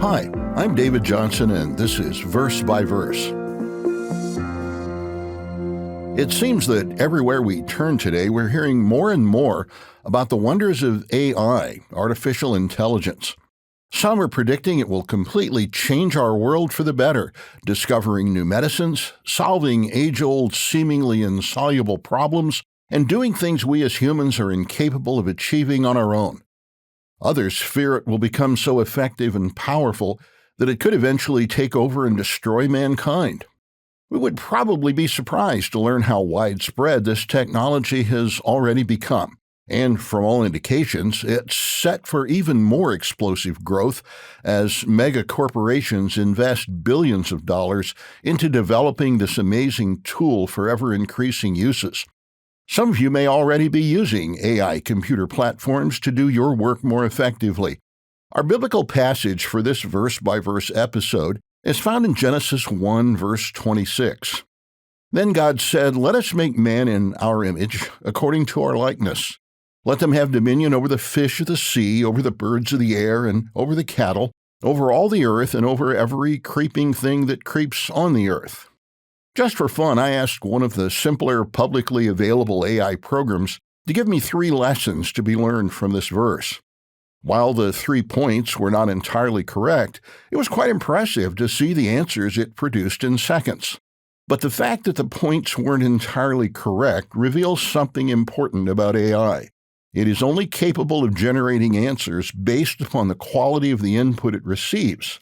Hi, I'm David Johnson, and this is Verse by Verse. It seems that everywhere we turn today, we're hearing more and more about the wonders of AI, artificial intelligence. Some are predicting it will completely change our world for the better, discovering new medicines, solving age-old, seemingly insoluble problems, and doing things we as humans are incapable of achieving on our own. Others fear it will become so effective and powerful that it could eventually take over and destroy mankind. We would probably be surprised to learn how widespread this technology has already become. And from all indications, it's set for even more explosive growth as mega corporations invest billions of dollars into developing this amazing tool for ever-increasing uses. Some of you may already be using AI computer platforms to do your work more effectively. Our biblical passage for this verse-by-verse episode is found in Genesis 1, verse 26. Then God said, "Let us make man in our image, according to our likeness. Let them have dominion over the fish of the sea, over the birds of the air, and over the cattle, over all the earth, and over every creeping thing that creeps on the earth." Just for fun, I asked one of the simpler publicly available AI programs to give me 3 lessons to be learned from this verse. While the 3 points were not entirely correct, it was quite impressive to see the answers it produced in seconds. But the fact that the points weren't entirely correct reveals something important about AI. It is only capable of generating answers based upon the quality of the input it receives.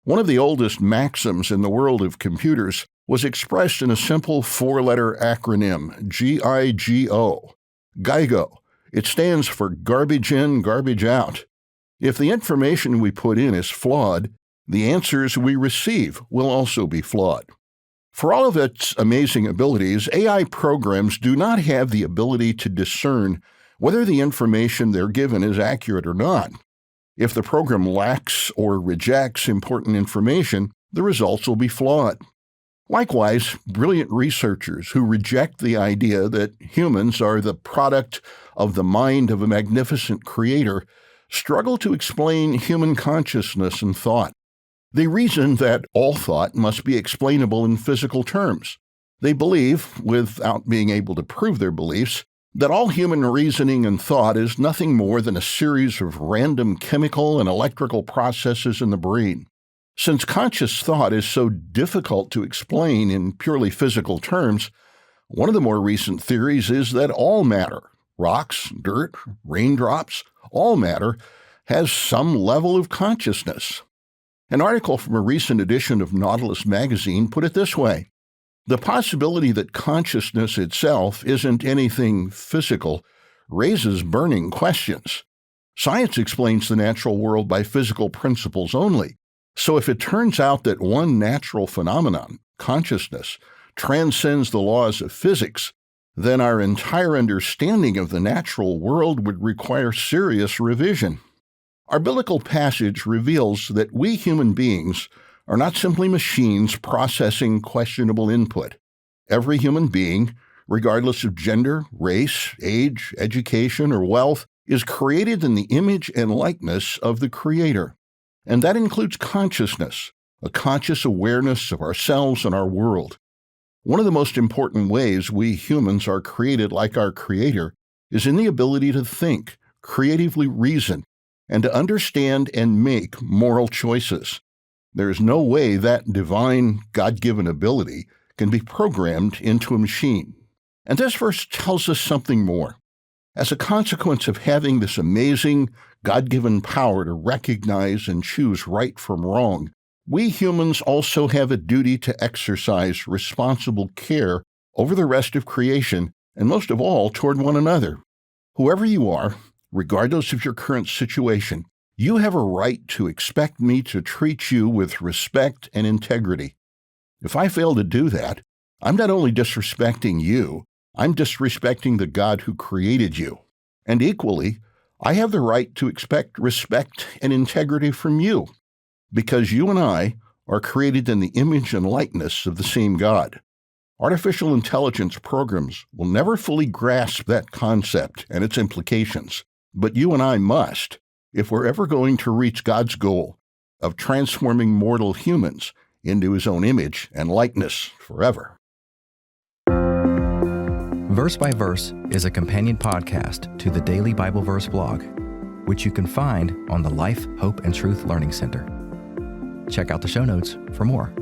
One of the oldest maxims in the world of computers was expressed in a simple 4-letter acronym, GIGO. GIGO. It stands for garbage in, garbage out. If the information we put in is flawed, the answers we receive will also be flawed. For all of its amazing abilities, AI programs do not have the ability to discern whether the information they're given is accurate or not. If the program lacks or rejects important information, the results will be flawed. Likewise, brilliant researchers who reject the idea that humans are the product of the mind of a magnificent creator struggle to explain human consciousness and thought. They reason that all thought must be explainable in physical terms. They believe, without being able to prove their beliefs, that all human reasoning and thought is nothing more than a series of random chemical and electrical processes in the brain. Since conscious thought is so difficult to explain in purely physical terms, one of the more recent theories is that all matter, rocks, dirt, raindrops, all matter, has some level of consciousness. An article from a recent edition of Nautilus magazine put it this way: "The possibility that consciousness itself isn't anything physical raises burning questions. Science explains the natural world by physical principles only. So if it turns out that one natural phenomenon, consciousness, transcends the laws of physics, then our entire understanding of the natural world would require serious revision." Our biblical passage reveals that we human beings are not simply machines processing questionable input. Every human being, regardless of gender, race, age, education, or wealth, is created in the image and likeness of the Creator. And that includes consciousness, a conscious awareness of ourselves and our world. One of the most important ways we humans are created like our Creator is in the ability to think, creatively reason, and to understand and make moral choices. There is no way that divine, God-given ability can be programmed into a machine. And this verse tells us something more. As a consequence of having this amazing, God-given power to recognize and choose right from wrong, we humans also have a duty to exercise responsible care over the rest of creation, and most of all, toward one another. Whoever you are, regardless of your current situation, you have a right to expect me to treat you with respect and integrity. If I fail to do that, I'm not only disrespecting you, I'm disrespecting the God who created you. And equally, I have the right to expect respect and integrity from you, because you and I are created in the image and likeness of the same God. Artificial intelligence programs will never fully grasp that concept and its implications, but you and I must, if we're ever going to reach God's goal of transforming mortal humans into His own image and likeness forever. Verse by Verse is a companion podcast to the Daily Bible Verse blog, which you can find on the Life, Hope, and Truth Learning Center. Check out the show notes for more.